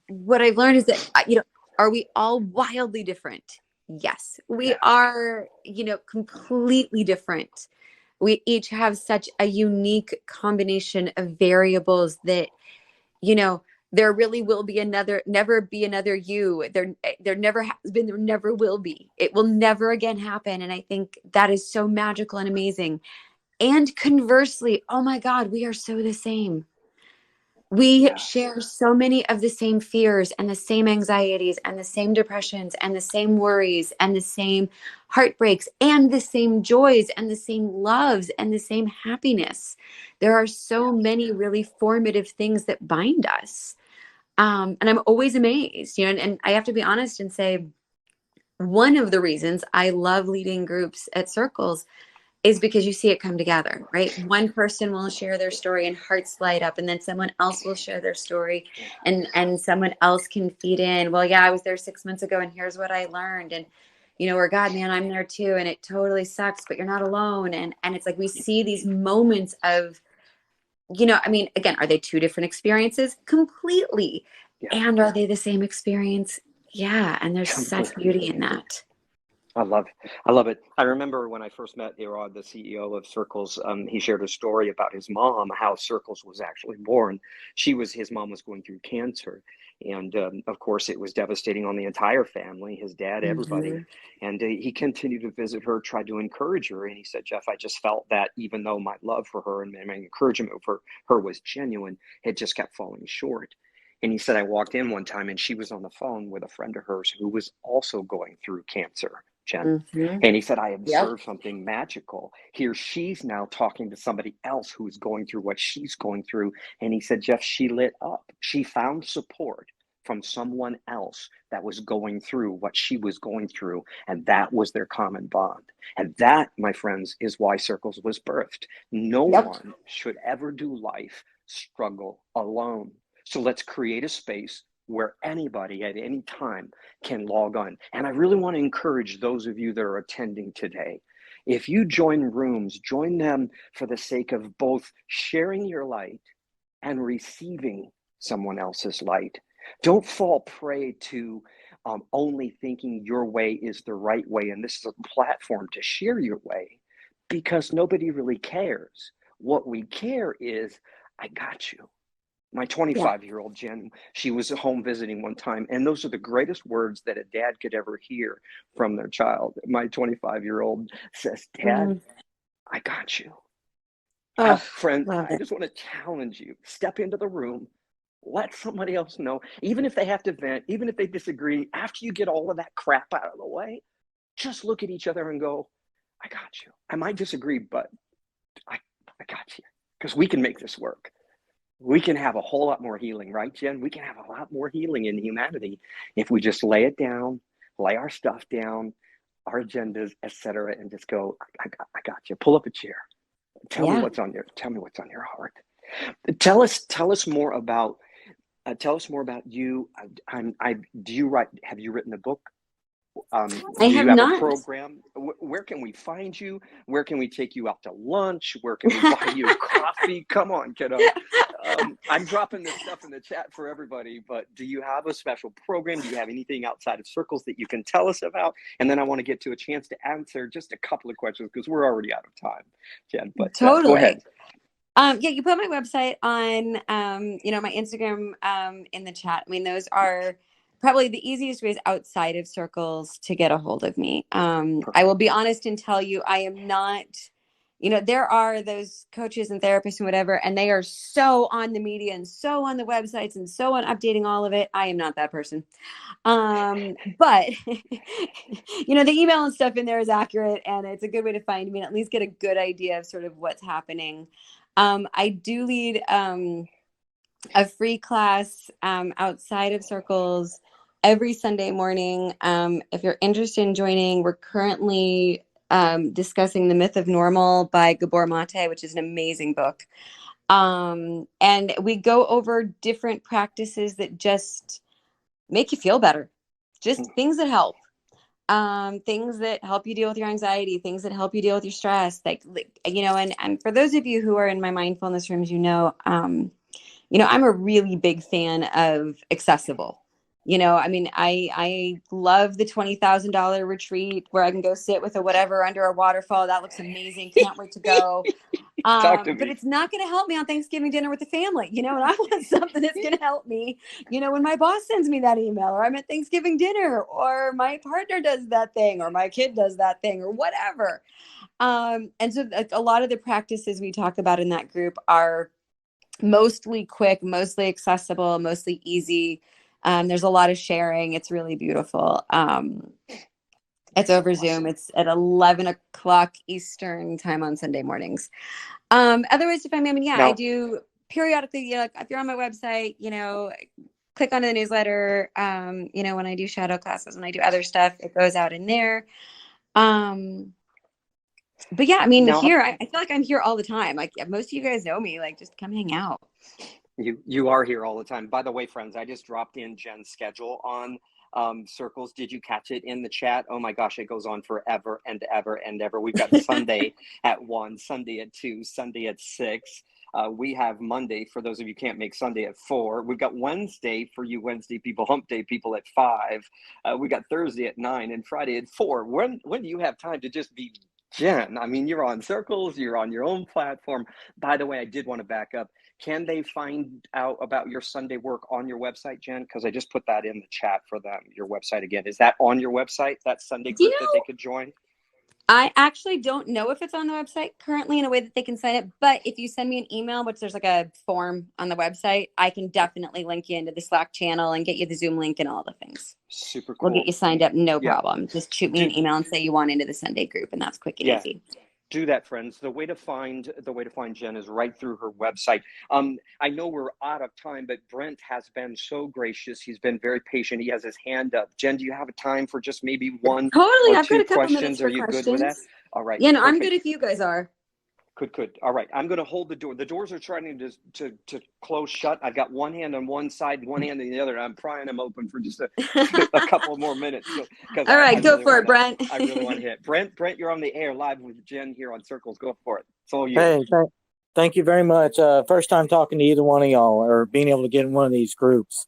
what I've learned is that, are we all wildly different? Yes, we are, completely different. We each have such a unique combination of variables that, there really will be never be another you. There never has been, there never will be. It will never again happen. And I think that is so magical and amazing. And conversely, oh my God, we are so the same. We share so many of the same fears and the same anxieties and the same depressions and the same worries and the same heartbreaks and the same joys and the same loves and the same happiness. There are so many really formative things that bind us. And I'm always amazed, and I have to be honest and say, one of the reasons I love leading groups at Circles is because you see it come together, right? One person will share their story and hearts light up, and then someone else will share their story, and someone else can feed in. Well, yeah, I was there 6 months ago, and here's what I learned, and or God, man, I'm there too, and it totally sucks, but you're not alone. And it's like we see these moments of, I mean, again, are they two different experiences? Completely. Yeah. And are they the same experience? Yeah. And there's such beauty in that. I love it. I love it. I remember when I first met Arod, the CEO of Circles, he shared a story about his mom, how Circles was actually born. His mom was going through cancer. And of course, it was devastating on the entire family, his dad, everybody. Mm-hmm. And he continued to visit her, tried to encourage her. And he said, Jeff, I just felt that even though my love for her and my encouragement for her was genuine, it just kept falling short. And he said, I walked in one time and she was on the phone with a friend of hers who was also going through cancer, Jen. Mm-hmm. And he said, I observed something magical. Here she's now talking to somebody else who is going through what she's going through. And he said, Jeff, she lit up. She found support from someone else that was going through what she was going through. And that was their common bond. And that, my friends, is why Circles was birthed. No one should ever do life struggle alone. So let's create a space where anybody at any time can log on. And I really want to encourage those of you that are attending today. If you join rooms, join them for the sake of both sharing your light and receiving someone else's light. Don't fall prey to only thinking your way is the right way and this is a platform to share your way, because nobody really cares. What we care is, I got you. My 25-year-old Jenn, she was at home visiting one time, and those are the greatest words that a dad could ever hear from their child. My 25-year-old says, Dad, I got you. Friend, I just want to challenge you. Step into the room. Let somebody else know, even if they have to vent, even if they disagree, after you get all of that crap out of the way, just look at each other and go, I got you. I might disagree, but I got you, because we can make this work. We can have a whole lot more healing, right, Jen? We can have a lot more healing in humanity if we just lay it down, lay our stuff down, our agendas, etc., and just go, I got you. Pull up a chair. Tell me what's on your heart. Tell us more about you. Do you write? Have you written a book? I do have you have not. a program? Where can we find you? Where can we take you out to lunch? Where can we buy you coffee? Come on, kiddo. I'm dropping this stuff in the chat for everybody, but do you have a special program? Do you have anything outside of Circles that you can tell us about? And then I want to get to a chance to answer just a couple of questions because we're already out of time, Jen. But totally. Go ahead. You put my website on, my Instagram in the chat. I mean, those are probably the easiest ways outside of Circles to get a hold of me. I will be honest and tell you, I am not, there are those coaches and therapists and whatever, and they are so on the media and so on the websites and so on updating all of it. I am not that person. But the email and stuff in there is accurate, and it's a good way to find me and at least get a good idea of sort of what's happening. I do lead a free class outside of Circles every Sunday morning. If you're interested in joining, we're currently discussing The Myth of Normal by Gabor Mate, which is an amazing book. And we go over different practices that just make you feel better, just things that help. Things that help you deal with your anxiety, things that help you deal with your stress, and for those of you who are in my mindfulness rooms, I'm a really big fan of accessible. I love the $20,000 retreat where I can go sit with a whatever under a waterfall. That looks amazing. Can't wait to go. But it's not going to help me on Thanksgiving dinner with the family, and I want something that's going to help me, when my boss sends me that email, or I'm at Thanksgiving dinner, or my partner does that thing, or my kid does that thing, or whatever. And so a lot of the practices we talk about in that group are mostly quick, mostly accessible, mostly easy. There's a lot of sharing. It's really beautiful. It's over Zoom. It's at 11 o'clock Eastern time on Sunday mornings. Otherwise, to find me, I do periodically, if you're on my website, click on the newsletter. When I do shadow classes, when I do other stuff, it goes out in there. But yeah, I mean, Now, here, I feel like I'm here all the time. Like most of you guys know me, like just come hang out. you are here all the time. By the way, friends, I just dropped in Jenn's schedule on Circles. Did you catch it in the chat? Oh my gosh, it goes on forever and ever and ever. We've got Sunday at 1, Sunday at 2, Sunday at 6. We have Monday, for those of you who can't make Sunday, at 4. We've got Wednesday for you Wednesday people, hump day people, at 5. We got Thursday at 9 and Friday at 4. When do you have time to just be Jenn? I mean, you're on Circles, you're on your own platform. By the way, I did want to back up. Can they find out about your Sunday work on your website, Jenn? Because I just put that in the chat for them, your website again. Is that on your website, that Sunday group that they could join? I actually don't know if it's on the website currently in a way that they can sign up. But if you send me an email, which there's like a form on the website, I can definitely link you into the Slack channel and get you the Zoom link and all the things. Super cool. We'll get you signed up. No problem. Just shoot me an email and say you want into the Sunday group, and that's quick and easy. Do that, friends. The way to find Jenn is right through her website. I know we're out of time, but Brent has been so gracious. He's been very patient. He has his hand up. Jenn, do you have a time for just maybe one totally? or I've two got a couple questions? minutes for Are you questions. good with that? All right. Yeah, no, I'm good if you guys are. Good. All right. I'm going to hold the door. The doors are trying to close shut. I've got one hand on one side, one hand on the other, and I'm prying them open for just a couple more minutes. All right, go for it, Brent. I really want to hit. Brent, you're on the air live with Jenn here on Circles. Go for it. It's all you. Hey, thank you very much. First time talking to either one of y'all or being able to get in one of these groups.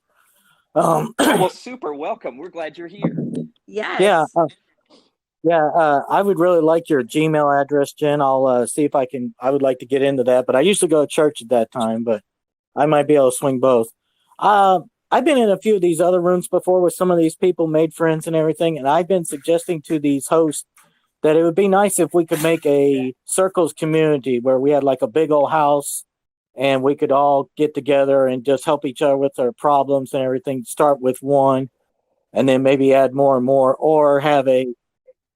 Well, super welcome. We're glad you're here. Yes. Yeah. I would really like your Gmail address, Jenn. I'll see if I can. I would like to get into that, but I used to go to church at that time, but I might be able to swing both. I've been in a few of these other rooms before with some of these people, made friends and everything, and I've been suggesting to these hosts that it would be nice if we could make a Circles community where we had like a big old house and we could all get together and just help each other with our problems and everything. Start with one and then maybe add more and more, or have a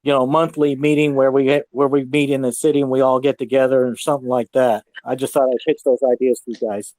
monthly meeting where we meet in the city and we all get together or something like that. I just thought I'd pitch those ideas to you guys.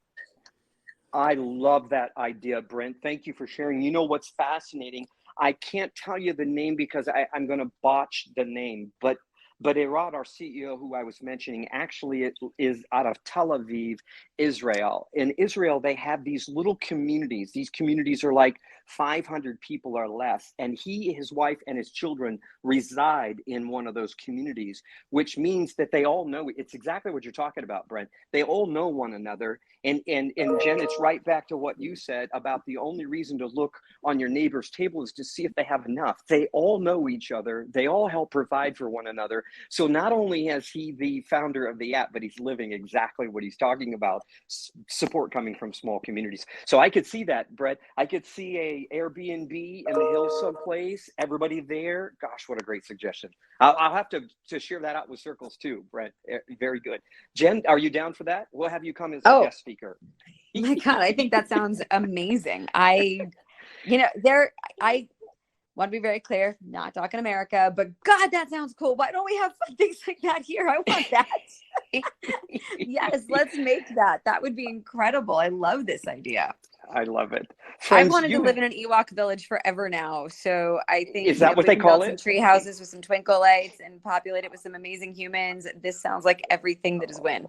I love that idea, Brent. Thank you for sharing. You know what's fascinating? I can't tell you the name because I'm going to botch the name, but Erod, our CEO, who I was mentioning, actually is out of Tel Aviv, Israel. In Israel, they have these little communities. These communities are like 500 people or less. And he, his wife, and his children reside in one of those communities, which means that they all know. It's exactly what you're talking about, Brent. They all know one another. And Jenn, it's right back to what you said about the only reason to look on your neighbor's table is to see if they have enough. They all know each other. They all help provide for one another. So not only has he the founder of the app, but he's living exactly what he's talking about, support coming from small communities. So I could see that, Brett. I could see a Airbnb in the hills someplace, everybody there. Gosh, what a great suggestion. I'll have to share that out with Circles too, Brett. Very good. Jenn, are you down for that? We'll have you come as a guest speaker. My God, I think that sounds amazing. I want to be very clear, not talking America, but God, that sounds cool. Why don't we have fun things like that here? I want that. Yes, let's make that. That would be incredible. I love this idea. I love it. Friends, I've wanted to live in an Ewok village forever now. So I think is that what they call it? Some tree houses with some twinkle lights and populate it with some amazing humans. This sounds like everything that is win.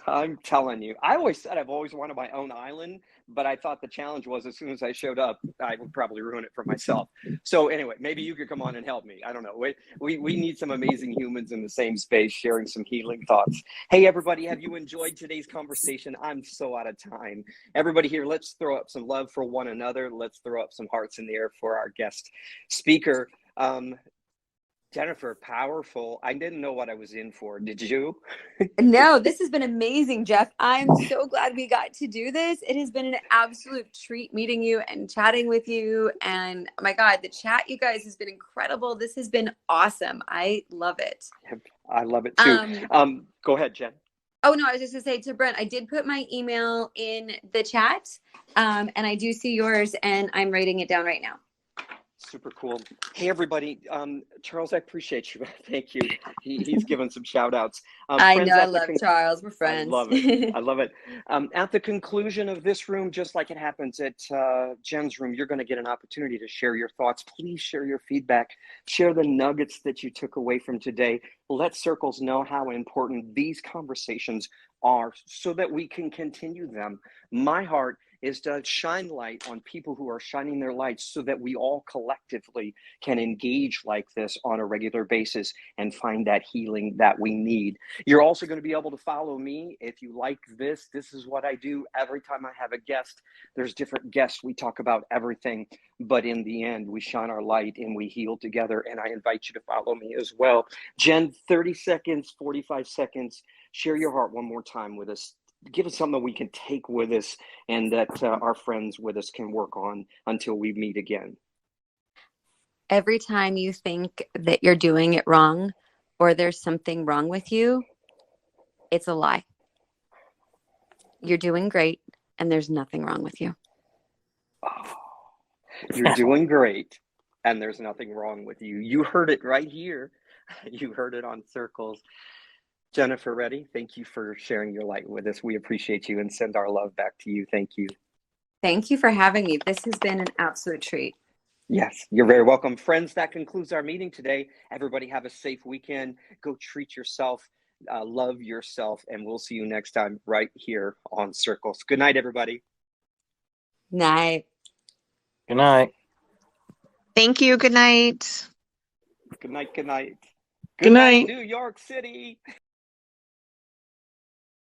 I'm telling you. I always said I've always wanted my own island, but I thought the challenge was as soon as I showed up, I would probably ruin it for myself. So anyway, maybe you could come on and help me. I don't know. We need some amazing humans in the same space sharing some healing thoughts. Hey, everybody, have you enjoyed today's conversation? I'm so out of time. Everybody here, let's throw up some love for one another. Let's throw up some hearts in the air for our guest speaker. Jennifer, powerful. I didn't know what I was in for. Did you? No, this has been amazing, Jeff. I'm so glad we got to do this. It has been an absolute treat meeting you and chatting with you. And oh my God, the chat, you guys, has been incredible. This has been awesome. I love it. I love it too. Go ahead, Jenn. Oh, no, I was just going to say to Brent, I did put my email in the chat and I do see yours and I'm writing it down right now. Super cool. Hey, everybody. Charles, I appreciate you. Thank you. He's given some shout outs. I know. I love Charles. We're I friends. love it. I love it. At the conclusion of this room, just like it happens at Jenn's room, you're going to get an opportunity to share your thoughts. Please share your feedback. Share the nuggets that you took away from today. Let circles know how important these conversations are so that we can continue them. My heart is to shine light on people who are shining their lights so that we all collectively can engage like this on a regular basis and find that healing that we need. You're also going to be able to follow me if you like this. This is what I do every time I have a guest. There's different guests. We talk about everything, but in the end, we shine our light and we heal together. And I invite you to follow me as well. Jenn, 30 seconds, 45 seconds. Share your heart one more time with us. Give us something we can take with us and that our friends with us can work on until we meet again. Every time you think that you're doing it wrong or there's something wrong with you, it's a lie. You're doing great and there's nothing wrong with you. Oh, you're doing great and there's nothing wrong with you. You heard it right here. You heard it on Circles. Jennifer, Reddy, thank you for sharing your light with us. We appreciate you and send our love back to you. Thank you. Thank you for having me. This has been an absolute treat. Yes, you're very welcome. Friends, that concludes our meeting today. Everybody have a safe weekend. Go treat yourself, love yourself, and we'll see you next time right here on Circles. Good night, everybody. Night. Good night. Thank you. Good night. Good night. Good night. Good night. New York City.